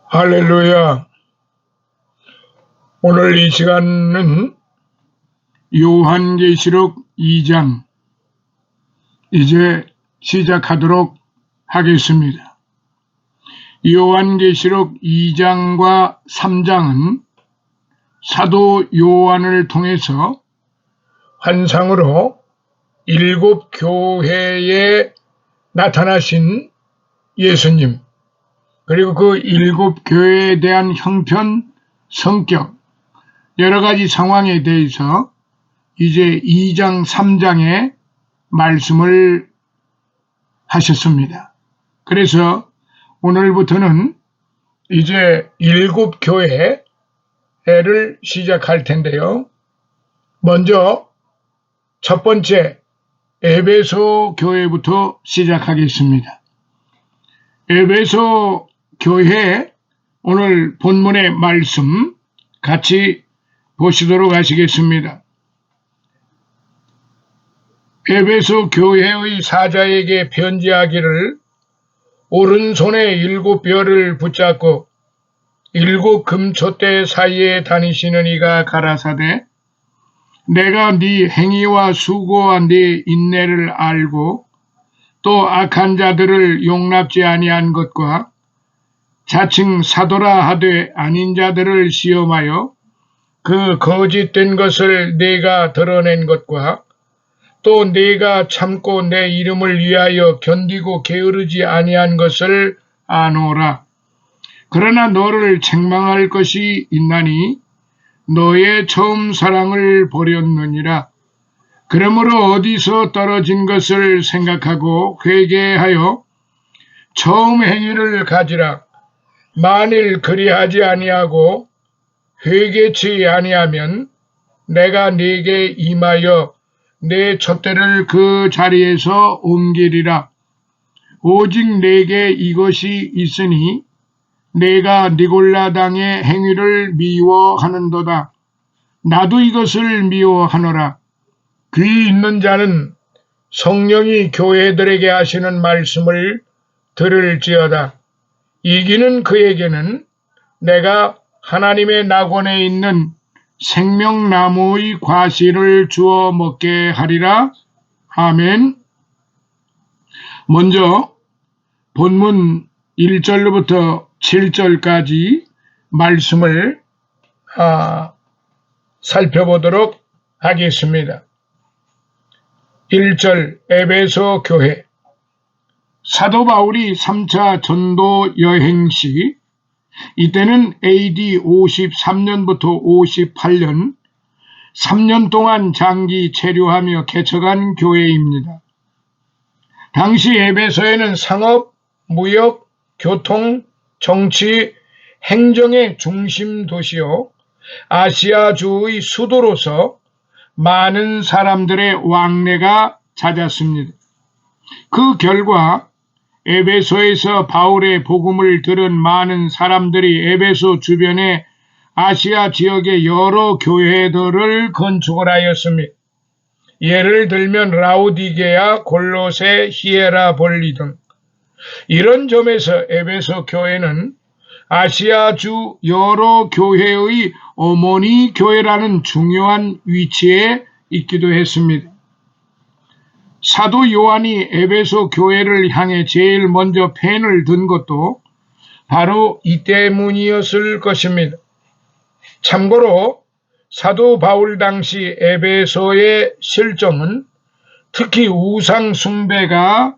할렐루야. 오늘 이 시간은 요한계시록 2장 이제 시작하도록 하겠습니다. 요한계시록 2장과 3장은 사도 요한을 통해서 환상으로 7 교회에 나타나신 예수님, 그리고 그 7 교회에 대한 형편, 성격, 여러 가지 상황에 대해서 이제 2장, 3장에 말씀을 하셨습니다. 그래서 오늘부터는 이제 7 교회를 시작할 텐데요. 먼저 첫 번째 에베소 교회부터 시작하겠습니다. 에베소 교회 오늘 본문의 말씀 같이 보시도록 하시겠습니다. 에베소 교회의 사자에게 편지하기를 오른손에 7 별을 붙잡고 7 금촛대 사이에 다니시는 이가 가라사대 내가 네 행위와 수고와 네 인내를 알고 또 악한 자들을 용납지 아니한 것과 자칭 사도라 하되 아닌 자들을 시험하여 그 거짓된 것을 네가 드러낸 것과 또 네가 참고 내 이름을 위하여 견디고 게으르지 아니한 것을 아노라. 그러나 너를 책망할 것이 있나니 너의 처음 사랑을 버렸느니라. 그러므로 어디서 떨어진 것을 생각하고 회개하여 처음 행위를 가지라. 만일 그리하지 아니하고 회개치 아니하면 내가 네게 임하여 내 촛대를 그 자리에서 옮기리라. 오직 내게 이것이 있으니 내가 니골라 당의 행위를 미워하는도다. 나도 이것을 미워하노라. 귀 있는 자는 성령이 교회들에게 하시는 말씀을 들을지어다. 이기는 그에게는 내가 하나님의 낙원에 있는 생명나무의 과실을 주어 먹게 하리라. 아멘. 먼저 본문 1절로부터 7절까지 말씀을 살펴보도록 하겠습니다. 1절 에베소 교회. 사도 바울이 3차 전도 여행 시 이때는 AD 53년부터 58년 3년 동안 장기 체류하며 개척한 교회입니다. 당시 에베소에는 상업, 무역, 교통, 정치, 행정의 중심 도시요 아시아주의 수도로서 많은 사람들의 왕래가 잦았습니다. 그 결과 에베소에서 바울의 복음을 들은 많은 사람들이 에베소 주변의 아시아 지역의 여러 교회들을 건축을 하였습니다. 예를 들면 라우디게아, 골로새, 히에라볼리 등. 이런 점에서 에베소 교회는 아시아주 여러 교회의 어머니 교회라는 중요한 위치에 있기도 했습니다. 사도 요한이 에베소 교회를 향해 제일 먼저 펜을 든 것도 바로 이 때문이었을 것입니다. 참고로 사도 바울 당시 에베소의 실정은 특히 우상 숭배가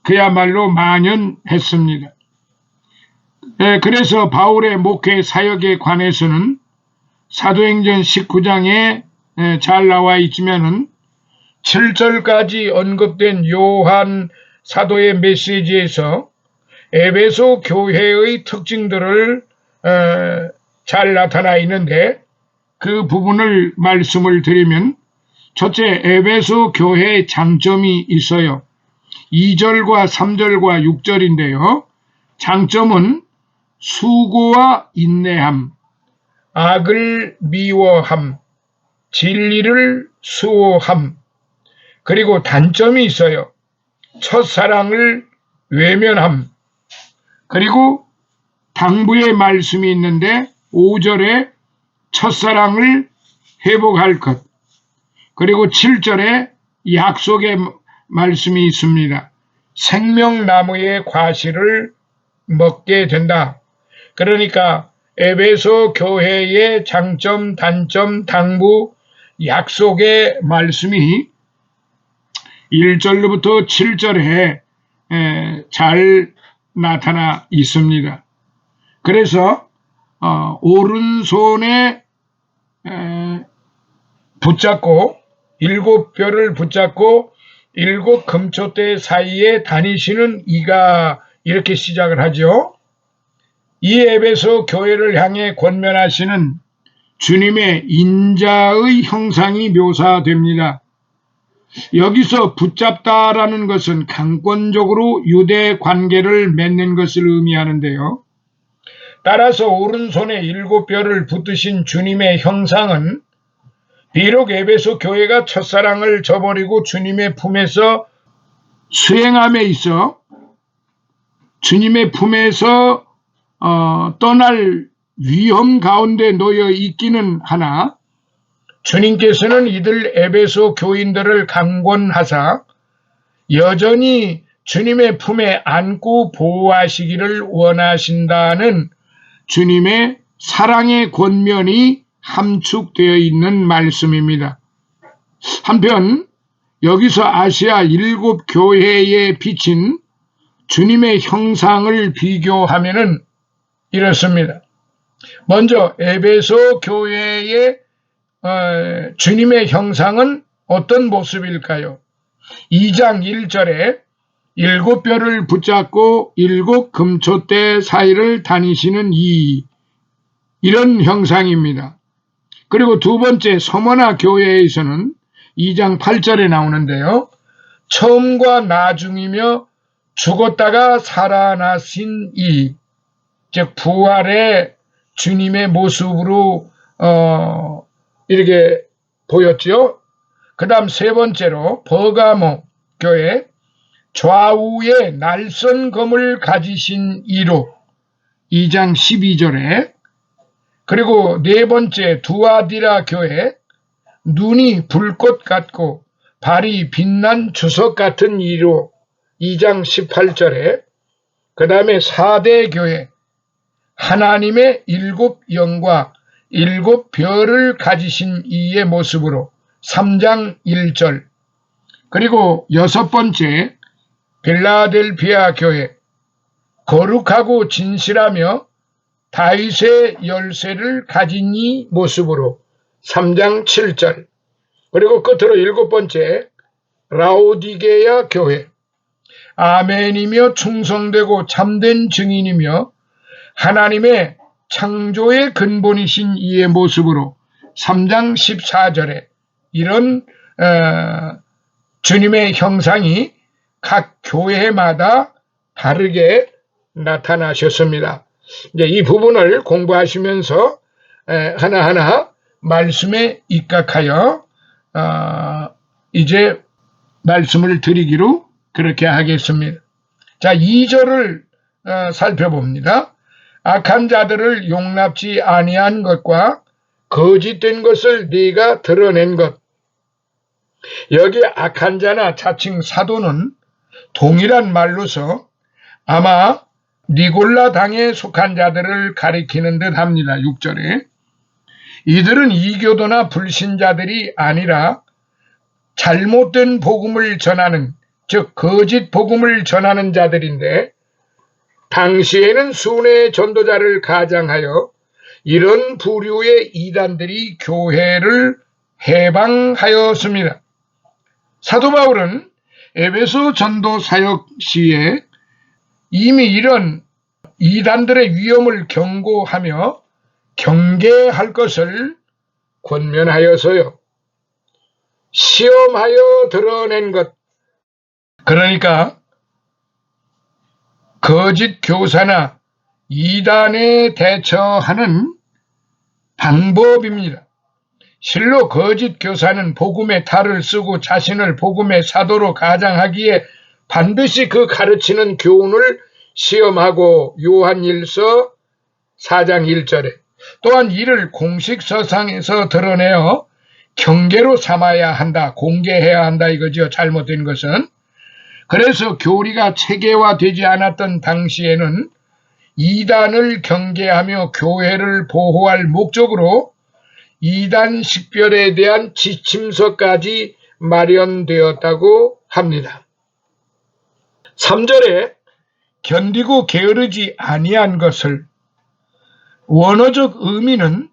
그야말로 만연했습니다. 그래서 바울의 목회 사역에 관해서는 사도행전 19장에 잘 나와 있지만은 7절까지 언급된 요한 사도의 메시지에서 에베소 교회의 특징들을 잘 나타나 있는데 그 부분을 말씀을 드리면 첫째, 에베소 교회의 장점이 있어요. 2절과 3절과 6절인데요. 장점은 수고와 인내함, 악을 미워함, 진리를 수호함, 그리고 단점이 있어요. 첫사랑을 외면함, 그리고 당부의 말씀이 있는데 5절에 첫사랑을 회복할 것, 그리고 7절에 약속의 말씀이 있습니다. 생명나무의 과실을 먹게 된다. 그러니까 에베소 교회의 장점, 단점, 당부, 약속의 말씀이 1절로부터 7절에 잘 나타나 있습니다. 그래서 오른손에 붙잡고 7뼈를 붙잡고 7 금초대 사이에 다니시는 이가, 이렇게 시작을 하죠. 이 에베소 교회를 향해 권면하시는 주님의 인자의 형상이 묘사됩니다. 여기서 붙잡다라는 것은 강권적으로 유대 관계를 맺는 것을 의미하는데요. 따라서 오른손에 7뼈를 붙드신 주님의 형상은 비록 에베소 교회가 첫사랑을 저버리고 주님의 품에서 수행함에 있어 주님의 품에서 떠날 위험 가운데 놓여 있기는 하나, 주님께서는 이들 에베소 교인들을 강권하사 여전히 주님의 품에 안고 보호하시기를 원하신다는 주님의 사랑의 권면이 함축되어 있는 말씀입니다. 한편 여기서 아시아 7 교회에 비친 주님의 형상을 비교하면은 이렇습니다. 먼저 에베소 교회의 주님의 형상은 어떤 모습일까요? 2장 1절에 7뼈를 붙잡고 7 금초대 사이를 다니시는 이런 형상입니다. 그리고 두 번째 서머나 교회에서는 2장 8절에 나오는데요. 처음과 나중이며 죽었다가 살아나신 즉 부활의 주님의 모습으로 이렇게 보였죠. 그 다음 세 번째로 버가모 교회, 좌우에 날선 검을 가지신 이로 2장 12절에, 그리고 네 번째 두아디라 교회, 눈이 불꽃 같고 발이 빛난 주석 같은 이로 2장 18절에, 그 다음에 사대 교회, 하나님의 7 영과 7 별을 가지신 이의 모습으로 3장 1절, 그리고 여섯 번째 빌라델피아 교회, 거룩하고 진실하며 다윗의 열쇠를 가진 이 모습으로 3장 7절, 그리고 끝으로 7번째 라오디게야 교회, 아멘이며 충성되고 참된 증인이며 하나님의 창조의 근본이신 이의 모습으로 3장 14절에 이런 주님의 형상이 각 교회마다 다르게 나타나셨습니다. 이제 이 부분을 공부하시면서 하나하나 말씀에 입각하여 이제 말씀을 드리기로 그렇게 하겠습니다. 자, 2절을 살펴봅니다. 악한 자들을 용납지 아니한 것과 거짓된 것을 네가 드러낸 것. 여기 악한 자나 자칭 사도는 동일한 말로서 아마 니골라 당에 속한 자들을 가리키는 듯 합니다. 6절에. 이들은 이교도나 불신자들이 아니라 잘못된 복음을 전하는, 즉 거짓 복음을 전하는 자들인데, 당시에는 순회 전도자를 가장하여 이런 부류의 이단들이 교회를 해방하였습니다. 사도 바울은 에베소 전도 사역 시에 이미 이런 이단들의 위험을 경고하며 경계할 것을 권면하여서요, 시험하여 드러낸 것, 그러니까 거짓 교사나 이단에 대처하는 방법입니다. 실로 거짓 교사는 복음의 탈을 쓰고 자신을 복음의 사도로 가장하기에 반드시 그 가르치는 교훈을 시험하고 요한일서 4장 1절에 또한 이를 공식서상에서 드러내어 경계로 삼아야 한다, 공개해야 한다 이거죠. 잘못된 것은. 그래서 교리가 체계화되지 않았던 당시에는 이단을 경계하며 교회를 보호할 목적으로 이단 식별에 대한 지침서까지 마련되었다고 합니다. 3절에 견디고 게으르지 아니한 것을, 원어적 의미는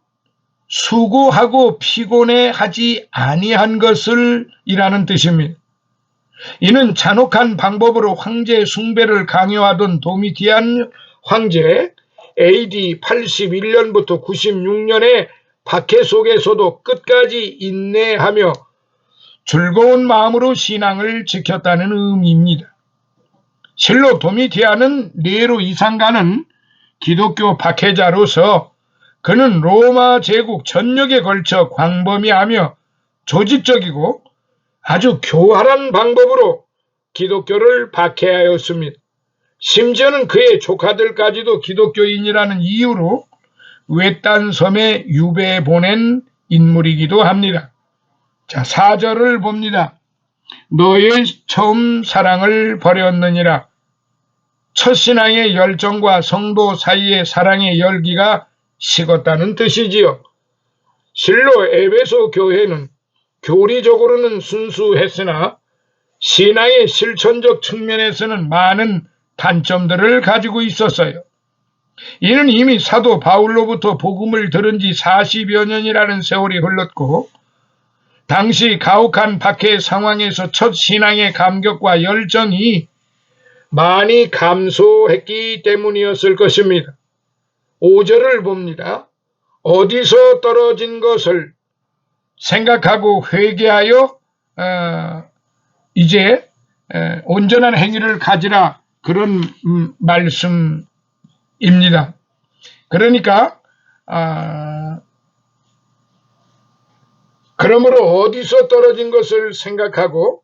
수고하고 피곤해하지 아니한 것을 이라는 뜻입니다. 이는 잔혹한 방법으로 황제 숭배를 강요하던 도미티안 황제 AD 81년부터 96년의 박해 속에서도 끝까지 인내하며 즐거운 마음으로 신앙을 지켰다는 의미입니다. 실로 도미티안은 네로 이상가는 기독교 박해자로서 그는 로마 제국 전역에 걸쳐 광범위하며 조직적이고 아주 교활한 방법으로 기독교를 박해하였습니다. 심지어는 그의 조카들까지도 기독교인이라는 이유로 외딴 섬에 유배해 보낸 인물이기도 합니다. 자, 4절을 봅니다. 너의 처음 사랑을 버렸느니라. 첫 신앙의 열정과 성도 사이의 사랑의 열기가 식었다는 뜻이지요. 실로 에베소 교회는 교리적으로는 순수했으나 신앙의 실천적 측면에서는 많은 단점들을 가지고 있었어요. 이는 이미 사도 바울로부터 복음을 들은 지 40여 년이라는 세월이 흘렀고 당시 가혹한 박해 상황에서 첫 신앙의 감격과 열정이 많이 감소했기 때문이었을 것입니다. 5절을 봅니다. 어디서 떨어진 것을 생각하고 회개하여 이제 온전한 행위를 가지라, 그런 말씀입니다. 그러니까 그러므로 어디서 떨어진 것을 생각하고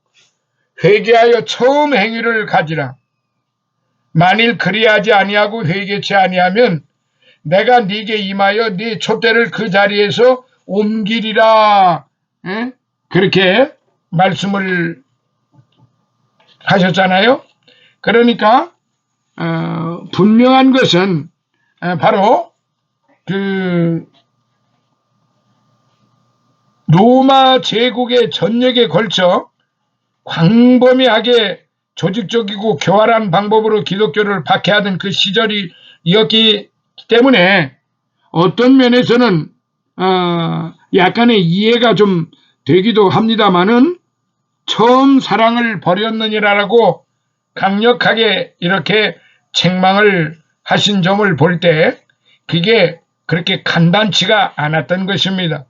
회개하여 처음 행위를 가지라. 만일 그리하지 아니하고 회개치 아니하면 내가 네게 임하여 네 촛대를 그 자리에서 옮기리라. 그렇게 말씀을 하셨잖아요. 그러니까 분명한 것은 바로 그 로마 제국의 전역에 걸쳐 광범위하게 조직적이고 교활한 방법으로 기독교를 박해하던 그 시절이었기 때문에 어떤 면에서는 약간의 이해가 좀 되기도 합니다마는 처음 사랑을 버렸느니라고 강력하게 이렇게 책망을 하신 점을 볼 때 그게 그렇게 간단치가 않았던 것입니다.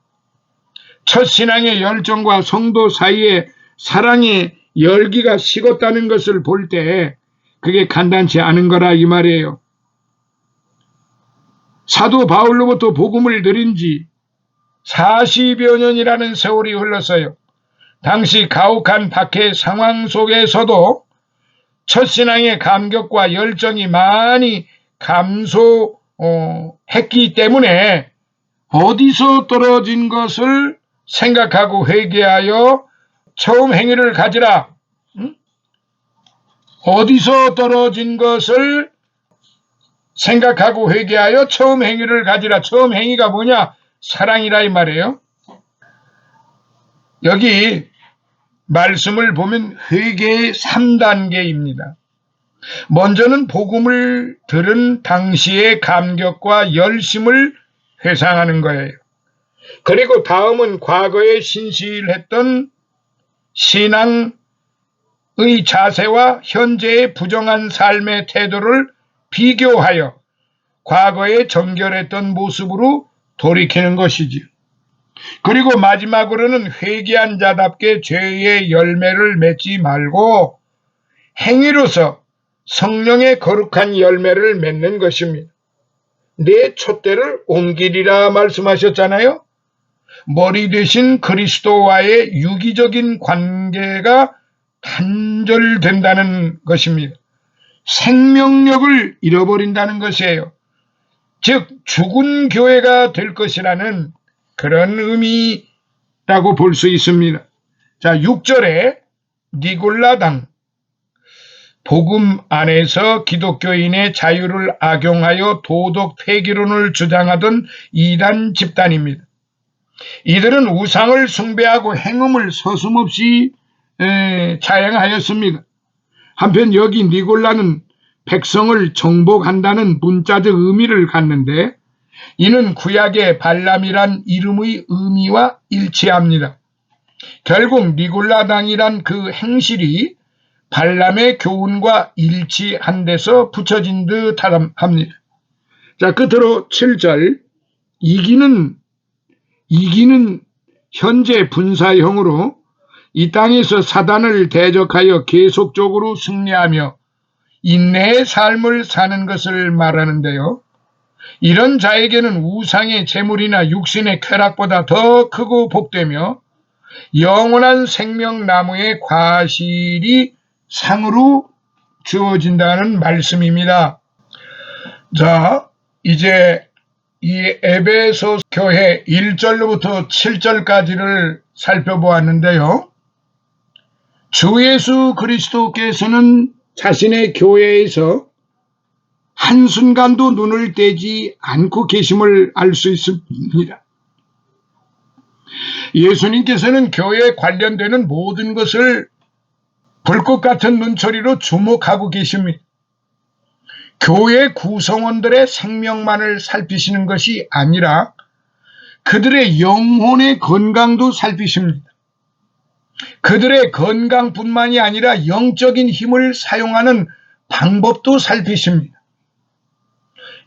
첫 신앙의 열정과 성도 사이의 사랑의 열기가 식었다는 것을 볼 때 그게 간단치 않은 거라 이 말이에요. 사도 바울로부터 복음을 들은 지 40여 년이라는 세월이 흘렀어요. 당시 가혹한 박해 상황 속에서도 첫 신앙의 감격과 열정이 많이 감소했기 때문에 어디서 떨어진 것을 생각하고 회개하여 처음 행위를 가지라. 어디서 떨어진 것을 생각하고 회개하여 처음 행위를 가지라. 처음 행위가 뭐냐? 사랑이라 이 말이에요. 여기 말씀을 보면 회개의 3단계입니다. 먼저는 복음을 들은 당시의 감격과 열심을 회상하는 거예요. 그리고 다음은 과거에 신실했던 신앙의 자세와 현재의 부정한 삶의 태도를 비교하여 과거에 정결했던 모습으로 돌이키는 것이지요. 그리고 마지막으로는 회개한 자답게 죄의 열매를 맺지 말고 행위로서 성령의 거룩한 열매를 맺는 것입니다. 내 촛대를 옮기리라 말씀하셨잖아요. 머리 대신 그리스도와의 유기적인 관계가 단절된다는 것입니다. 생명력을 잃어버린다는 것이에요. 즉 죽은 교회가 될 것이라는 그런 의미라고 볼 수 있습니다. 자, 6절에 니골라당, 복음 안에서 기독교인의 자유를 악용하여 도덕 폐기론을 주장하던 이단 집단입니다. 이들은 우상을 숭배하고 행음을 서슴없이 자행하였습니다. 한편 여기 니골라는 백성을 정복한다는 문자적 의미를 갖는데 이는 구약의 발람이란 이름의 의미와 일치합니다. 결국 니골라당이란 그 행실이 발람의 교훈과 일치한 데서 붙여진 듯 합니다. 자, 끝으로 7절, 이기는 현재 분사형으로 이 땅에서 사단을 대적하여 계속적으로 승리하며 인내의 삶을 사는 것을 말하는데요. 이런 자에게는 우상의 재물이나 육신의 쾌락보다 더 크고 복되며 영원한 생명나무의 과실이 상으로 주어진다는 말씀입니다. 자, 이제 이 에베소 교회 1절로부터 7절까지를 살펴보았는데요. 주 예수 그리스도께서는 자신의 교회에서 한순간도 눈을 떼지 않고 계심을 알 수 있습니다. 예수님께서는 교회에 관련되는 모든 것을 불꽃 같은 눈초리로 주목하고 계십니다. 교회 구성원들의 생명만을 살피시는 것이 아니라 그들의 영혼의 건강도 살피십니다. 그들의 건강뿐만이 아니라 영적인 힘을 사용하는 방법도 살피십니다.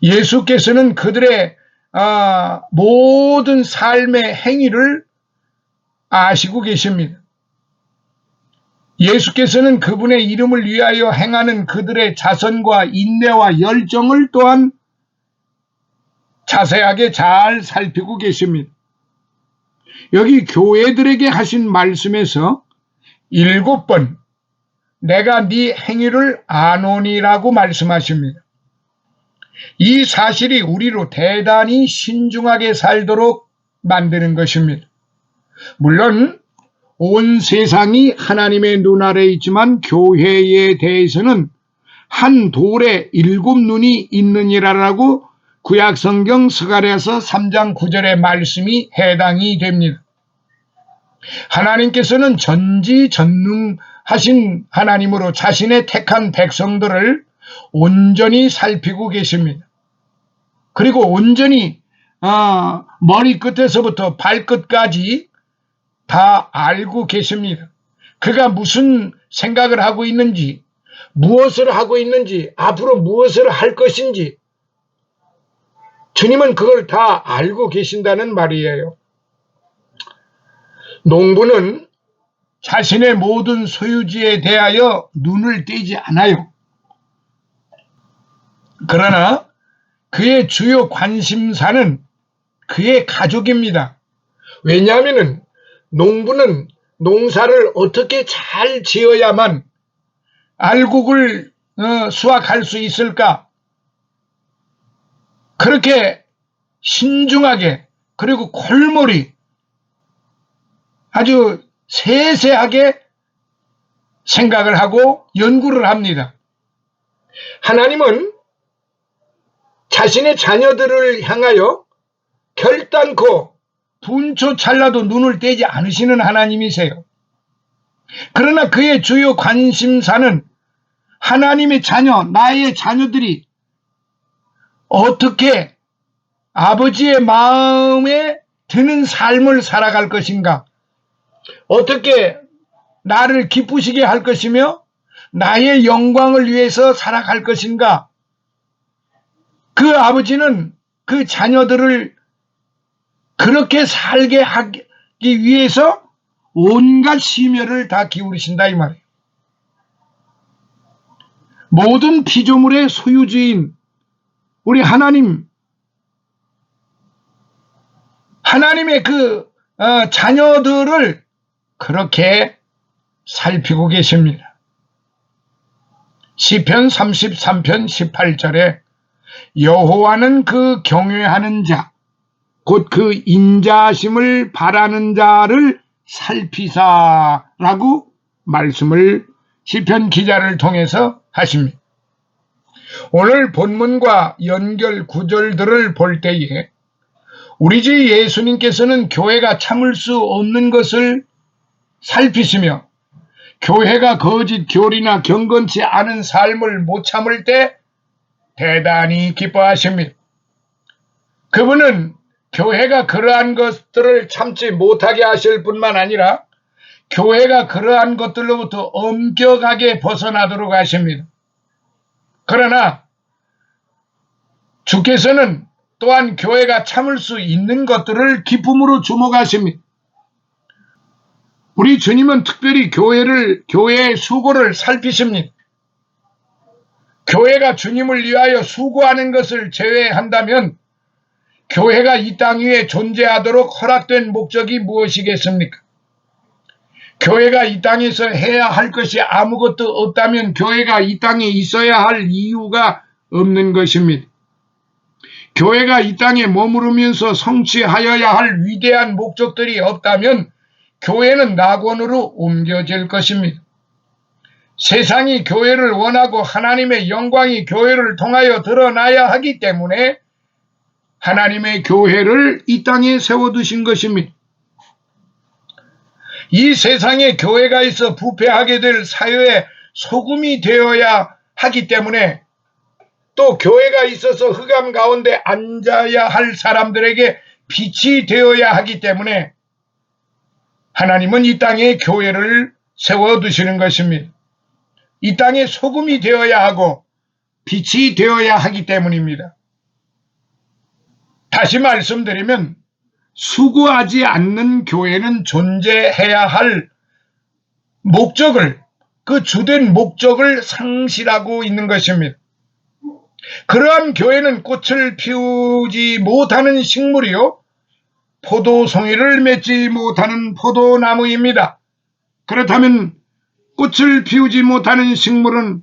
예수께서는 그들의 모든 삶의 행위를 아시고 계십니다. 예수께서는 그분의 이름을 위하여 행하는 그들의 자선과 인내와 열정을 또한 자세하게 잘 살피고 계십니다. 여기 교회들에게 하신 말씀에서 7번 내가 네 행위를 아노니라고 말씀하십니다. 이 사실이 우리로 대단히 신중하게 살도록 만드는 것입니다. 물론 온 세상이 하나님의 눈 아래 있지만 교회에 대해서는 한 돌에 7눈이 있느니라라고 구약성경 스가랴서 3장 9절의 말씀이 해당이 됩니다. 하나님께서는 전지전능하신 하나님으로 자신의 택한 백성들을 온전히 살피고 계십니다. 그리고 온전히 머리끝에서부터 발끝까지 다 알고 계십니다. 그가 무슨 생각을 하고 있는지, 무엇을 하고 있는지, 앞으로 무엇을 할 것인지 주님은 그걸 다 알고 계신다는 말이에요. 농부는 자신의 모든 소유지에 대하여 눈을 떼지 않아요. 그러나 그의 주요 관심사는 그의 가족입니다. 왜냐하면 농부는 농사를 어떻게 잘 지어야만 알곡을 수확할 수 있을까? 그렇게 신중하게 그리고 골몰이 아주 세세하게 생각을 하고 연구를 합니다. 하나님은 자신의 자녀들을 향하여 결단코 분초 찰나도 눈을 떼지 않으시는 하나님이세요. 그러나 그의 주요 관심사는 하나님의 자녀, 나의 자녀들이 어떻게 아버지의 마음에 드는 삶을 살아갈 것인가, 어떻게 나를 기쁘시게 할 것이며 나의 영광을 위해서 살아갈 것인가. 그 아버지는 그 자녀들을 그렇게 살게 하기 위해서 온갖 심혈을 다 기울이신다 이 말이에요. 모든 피조물의 소유주인 우리 하나님의 그 자녀들을 그렇게 살피고 계십니다. 시편 33편 18절에 여호와는 그 경외하는 자, 곧 그 인자심을 바라는 자를 살피사라고 말씀을 시편 기자를 통해서 하십니다. 오늘 본문과 연결 구절들을 볼 때에 우리 주 예수님께서는 교회가 참을 수 없는 것을 살피시며 교회가 거짓 교리나 경건치 않은 삶을 못 참을 때 대단히 기뻐하십니다. 그분은 교회가 그러한 것들을 참지 못하게 하실 뿐만 아니라 교회가 그러한 것들로부터 엄격하게 벗어나도록 하십니다. 그러나 주께서는 또한 교회가 참을 수 있는 것들을 기쁨으로 주목하십니다. 우리 주님은 특별히 교회의 수고를 살피십니다. 교회가 주님을 위하여 수고하는 것을 제외한다면 교회가 이 땅 위에 존재하도록 허락된 목적이 무엇이겠습니까? 교회가 이 땅에서 해야 할 것이 아무것도 없다면 교회가 이 땅에 있어야 할 이유가 없는 것입니다. 교회가 이 땅에 머무르면서 성취하여야 할 위대한 목적들이 없다면 교회는 낙원으로 옮겨질 것입니다. 세상이 교회를 원하고 하나님의 영광이 교회를 통하여 드러나야 하기 때문에 하나님의 교회를 이 땅에 세워두신 것입니다. 이 세상에 교회가 있어 부패하게 될 사회의 소금이 되어야 하기 때문에 또 교회가 있어서 흑암 가운데 앉아야 할 사람들에게 빛이 되어야 하기 때문에 하나님은 이 땅에 교회를 세워두시는 것입니다. 이 땅에 소금이 되어야 하고 빛이 되어야 하기 때문입니다. 다시 말씀드리면 수고하지 않는 교회는 존재해야 할 목적을, 그 주된 목적을 상실하고 있는 것입니다. 그러한 교회는 꽃을 피우지 못하는 식물이요 포도송이를 맺지 못하는 포도나무입니다. 그렇다면 꽃을 피우지 못하는 식물은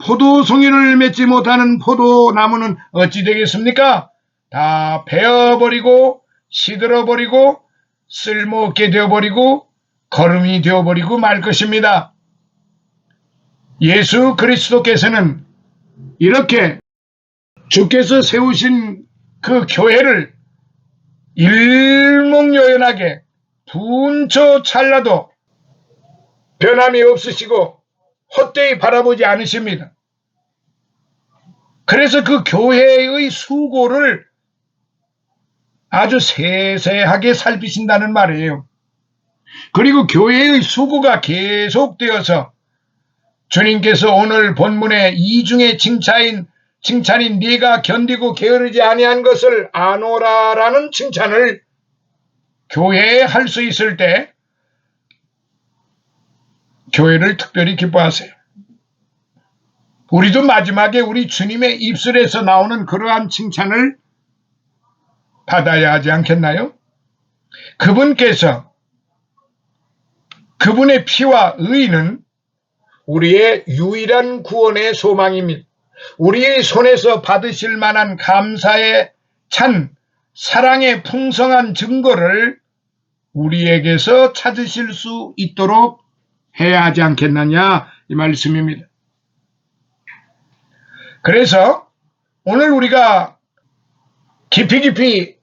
포도송이를 맺지 못하는 포도나무는 어찌 되겠습니까? 다 베어버리고 시들어버리고 쓸모없게 되어버리고 거름이 되어버리고 말 것입니다. 예수 그리스도께서는 이렇게 주께서 세우신 그 교회를 일목요연하게 분초 찰나도 변함이 없으시고 헛되이 바라보지 않으십니다. 그래서 그 교회의 수고를 아주 세세하게 살피신다는 말이에요. 그리고 교회의 수고가 계속되어서 주님께서 오늘 본문의 이중의 칭찬인 네가 견디고 게으르지 아니한 것을 아노라라는 칭찬을 교회에 할 수 있을 때 교회를 특별히 기뻐하세요. 우리도 마지막에 우리 주님의 입술에서 나오는 그러한 칭찬을 받아야 하지 않겠나요? 그분께서 그분의 피와 의는 우리의 유일한 구원의 소망입니다. 우리의 손에서 받으실 만한 감사의 찬 사랑의 풍성한 증거를 우리에게서 찾으실 수 있도록 해야 하지 않겠느냐 이 말씀입니다. 그래서 오늘 우리가 깊이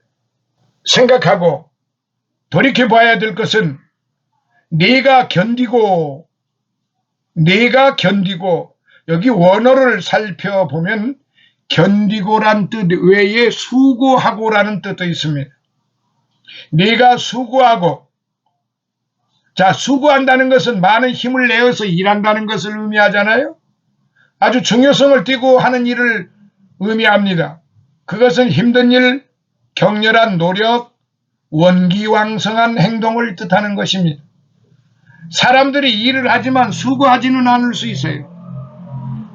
생각하고 돌이켜봐야 될 것은 네가 견디고 여기 원어를 살펴보면 견디고란 뜻 외에 수고하고라는 뜻도 있습니다. 네가 수고하고, 자, 수고한다는 것은 많은 힘을 내어서 일한다는 것을 의미하잖아요. 아주 중요성을 띠고 하는 일을 의미합니다. 그것은 힘든 일, 격렬한 노력, 원기왕성한 행동을 뜻하는 것입니다. 사람들이 일을 하지만 수고하지는 않을 수 있어요.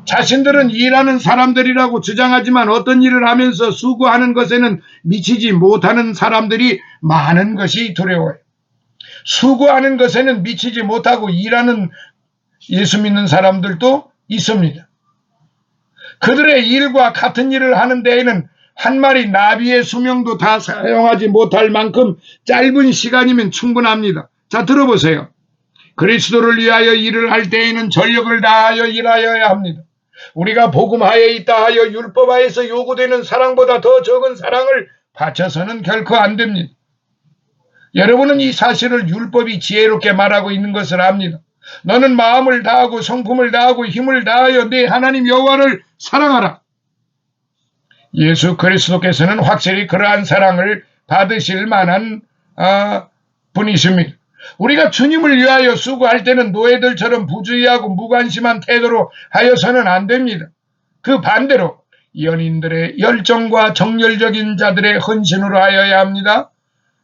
자신들은 일하는 사람들이라고 주장하지만 어떤 일을 하면서 수고하는 것에는 미치지 못하는 사람들이 많은 것이 두려워요. 수고하는 것에는 미치지 못하고 일하는 예수 믿는 사람들도 있습니다. 그들의 일과 같은 일을 하는 데에는 한 마리 나비의 수명도 다 사용하지 못할 만큼 짧은 시간이면 충분합니다. 자, 들어보세요. 그리스도를 위하여 일을 할 때에는 전력을 다하여 일하여야 합니다. 우리가 복음하에 있다 하여 율법하에서 요구되는 사랑보다 더 적은 사랑을 바쳐서는 결코 안 됩니다. 여러분은 이 사실을 율법이 지혜롭게 말하고 있는 것을 압니다. 너는 마음을 다하고 성품을 다하고 힘을 다하여 네 하나님 여호와를 사랑하라. 예수 그리스도께서는 확실히 그러한 사랑을 받으실 만한 분이십니다. 우리가 주님을 위하여 수고할 때는 노예들처럼 부주의하고 무관심한 태도로 하여서는 안 됩니다. 그 반대로 연인들의 열정과 정열적인 자들의 헌신으로 하여야 합니다.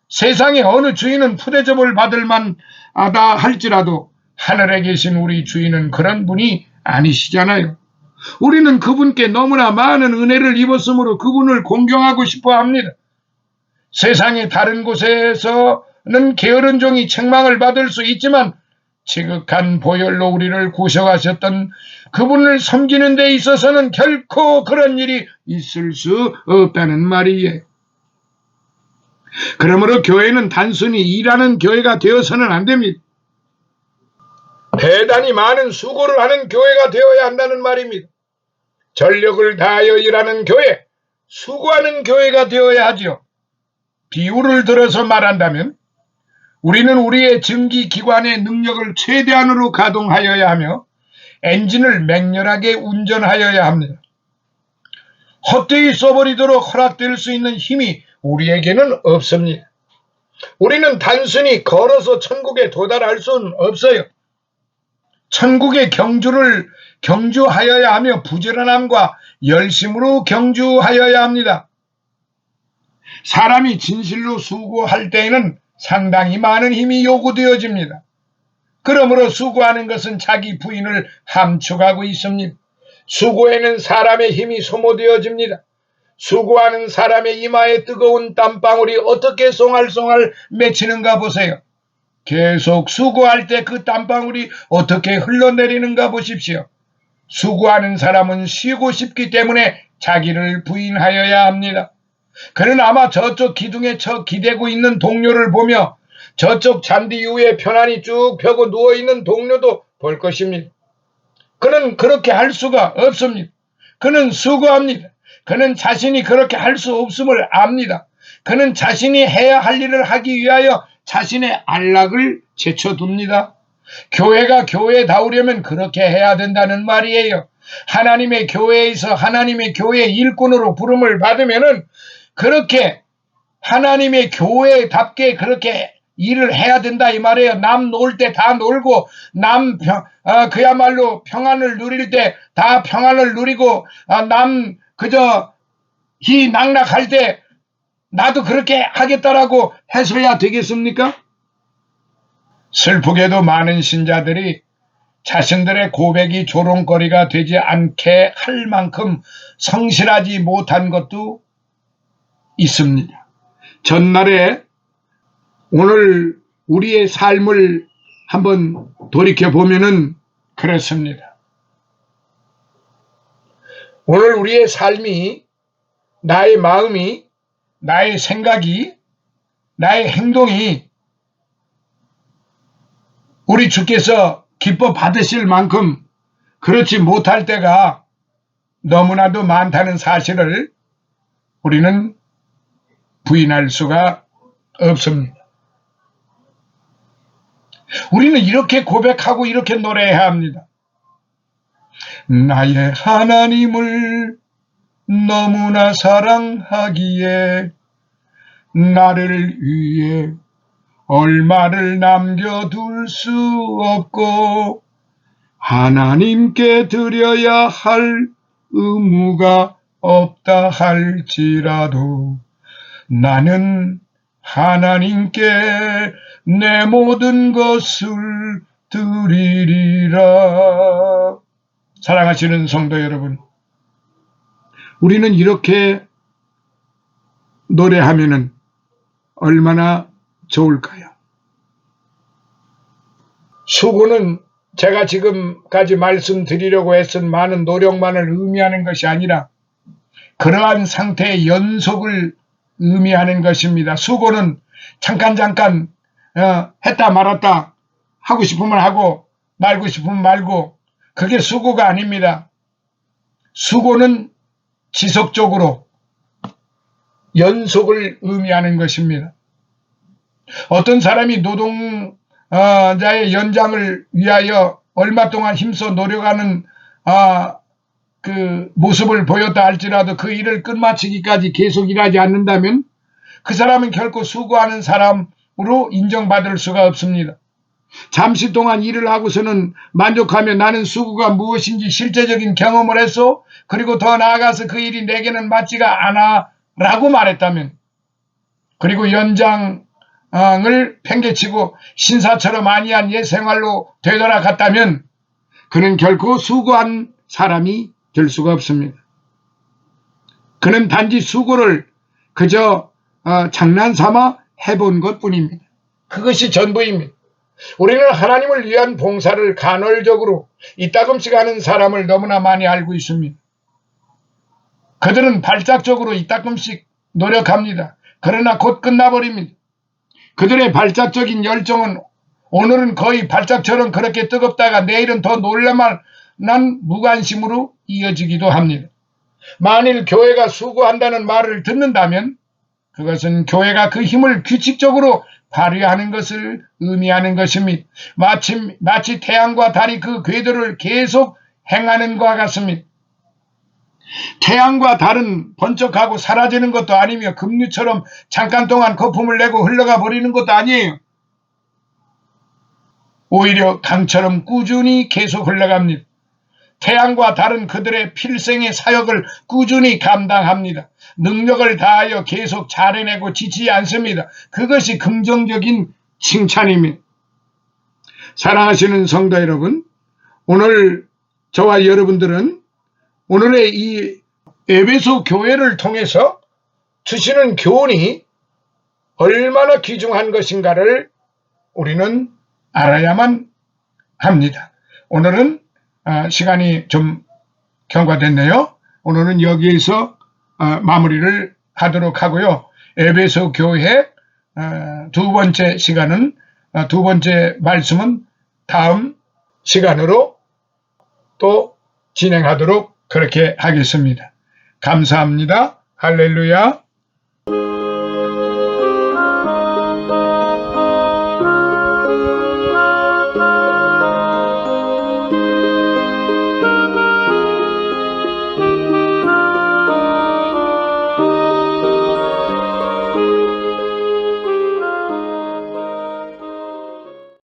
세상의 어느 주인은 푸대접을 받을 만하다 할지라도 하늘에 계신 우리 주인은 그런 분이 아니시잖아요. 우리는 그분께 너무나 많은 은혜를 입었으므로 그분을 공경하고 싶어 합니다. 세상의 다른 곳에서는 게으른 종이 책망을 받을 수 있지만 지극한 보혈로 우리를 구속하셨던 그분을 섬기는 데 있어서는 결코 그런 일이 있을 수 없다는 말이에요. 그러므로 교회는 단순히 일하는 교회가 되어서는 안 됩니다. 대단히 많은 수고를 하는 교회가 되어야 한다는 말입니다. 전력을 다하여 일하는 교회, 수고하는 교회가 되어야 하지요. 비유를 들어서 말한다면 우리는 우리의 증기기관의 능력을 최대한으로 가동하여야 하며 엔진을 맹렬하게 운전하여야 합니다. 헛되이 써버리도록 허락될 수 있는 힘이 우리에게는 없습니다. 우리는 단순히 걸어서 천국에 도달할 수는 없어요. 천국의 경주를 경주하여야 하며 부지런함과 열심으로 경주하여야 합니다. 사람이 진실로 수고할 때에는 상당히 많은 힘이 요구되어집니다. 그러므로 수고하는 것은 자기 부인을 함축하고 있습니다. 수고에는 사람의 힘이 소모되어집니다. 수고하는 사람의 이마에 뜨거운 땀방울이 어떻게 송알송알 맺히는가 보세요. 계속 수고할 때 그 땀방울이 어떻게 흘러내리는가 보십시오. 수고하는 사람은 쉬고 싶기 때문에 자기를 부인하여야 합니다. 그는 아마 저쪽 기둥에 처 기대고 있는 동료를 보며 저쪽 잔디 위에 편안히 쭉 펴고 누워있는 동료도 볼 것입니다. 그는 그렇게 할 수가 없습니다. 그는 수고합니다. 그는 자신이 그렇게 할 수 없음을 압니다. 그는 자신이 해야 할 일을 하기 위하여 자신의 안락을 제쳐둡니다. 교회가 교회다우려면 그렇게 해야 된다는 말이에요. 하나님의 교회에서 하나님의 교회 일꾼으로 부름을 받으면은 그렇게 하나님의 교회답게 그렇게 일을 해야 된다 이 말이에요. 남 놀 때 다 놀고 그야말로 평안을 누릴 때 다 평안을 누리고 남 그저 희낙락할 때 나도 그렇게 하겠다라고 해서야 되겠습니까? 슬프게도 많은 신자들이 자신들의 고백이 조롱거리가 되지 않게 할 만큼 성실하지 못한 것도 있습니다. 전날에 오늘 우리의 삶을 한번 돌이켜보면은 그렇습니다. 오늘 우리의 삶이, 나의 마음이, 나의 생각이, 나의 행동이 우리 주께서 기뻐 받으실 만큼 그렇지 못할 때가 너무나도 많다는 사실을 우리는 부인할 수가 없습니다. 우리는 이렇게 고백하고 이렇게 노래해야 합니다. 나의 하나님을 너무나 사랑하기에 나를 위해 얼마를 남겨둘 수 없고 하나님께 드려야 할 의무가 없다 할지라도 나는 하나님께 내 모든 것을 드리리라. 사랑하시는 성도 여러분, 우리는 이렇게 노래하면은 얼마나 좋을까요? 수고는 제가 지금까지 말씀드리려고 애쓴 많은 노력만을 의미하는 것이 아니라 그러한 상태의 연속을 의미하는 것입니다. 수고는 잠깐 했다 말았다, 하고 싶으면 하고 말고 싶으면 말고, 그게 수고가 아닙니다. 수고는 지속적으로 연속을 의미하는 것입니다. 어떤 사람이 노동자의 연장을 위하여 얼마 동안 힘써 노력하는 그 모습을 보였다 할지라도 그 일을 끝마치기까지 계속 일하지 않는다면 그 사람은 결코 수고하는 사람으로 인정받을 수가 없습니다. 잠시 동안 일을 하고서는 만족하며 나는 수고가 무엇인지 실제적인 경험을 했어, 그리고 더 나아가서 그 일이 내게는 맞지가 않아 라고 말했다면, 그리고 연장을 팽개치고 신사처럼 아니한 옛 생활로 되돌아갔다면 그는 결코 수고한 사람이 될 수가 없습니다. 그는 단지 수고를 그저 장난삼아 해본 것뿐입니다. 그것이 전부입니다. 우리는 하나님을 위한 봉사를 간헐적으로 이따금씩 하는 사람을 너무나 많이 알고 있습니다. 그들은 발작적으로 이따금씩 노력합니다. 그러나 곧 끝나버립니다. 그들의 발작적인 열정은 오늘은 거의 발작처럼 그렇게 뜨겁다가 내일은 더 놀랄만한 무관심으로 이어지기도 합니다. 만일 교회가 수고한다는 말을 듣는다면 그것은 교회가 그 힘을 규칙적으로 발휘하는 것을 의미하는 것입니다. 마치 태양과 달이 그 궤도를 계속 행하는 것과 같습니다. 태양과 달은 번쩍하고 사라지는 것도 아니며 급류처럼 잠깐 동안 거품을 내고 흘러가 버리는 것도 아니에요. 오히려 강처럼 꾸준히 계속 흘러갑니다. 태양과 달은 그들의 필생의 사역을 꾸준히 감당합니다. 능력을 다하여 계속 잘해내고 지치지 않습니다. 그것이 긍정적인 칭찬입니다. 사랑하시는 성도 여러분, 오늘 저와 여러분들은 오늘의 이 에베소 교회를 통해서 주시는 교훈이 얼마나 귀중한 것인가를 우리는 알아야만 합니다. 오늘은 시간이 좀 경과됐네요. 오늘은 여기에서 마무리를 하도록 하고요. 에베소 교회 두 번째 시간은, 두 번째 말씀은 다음 시간으로 또 진행하도록 그렇게 하겠습니다. 감사합니다. 할렐루야.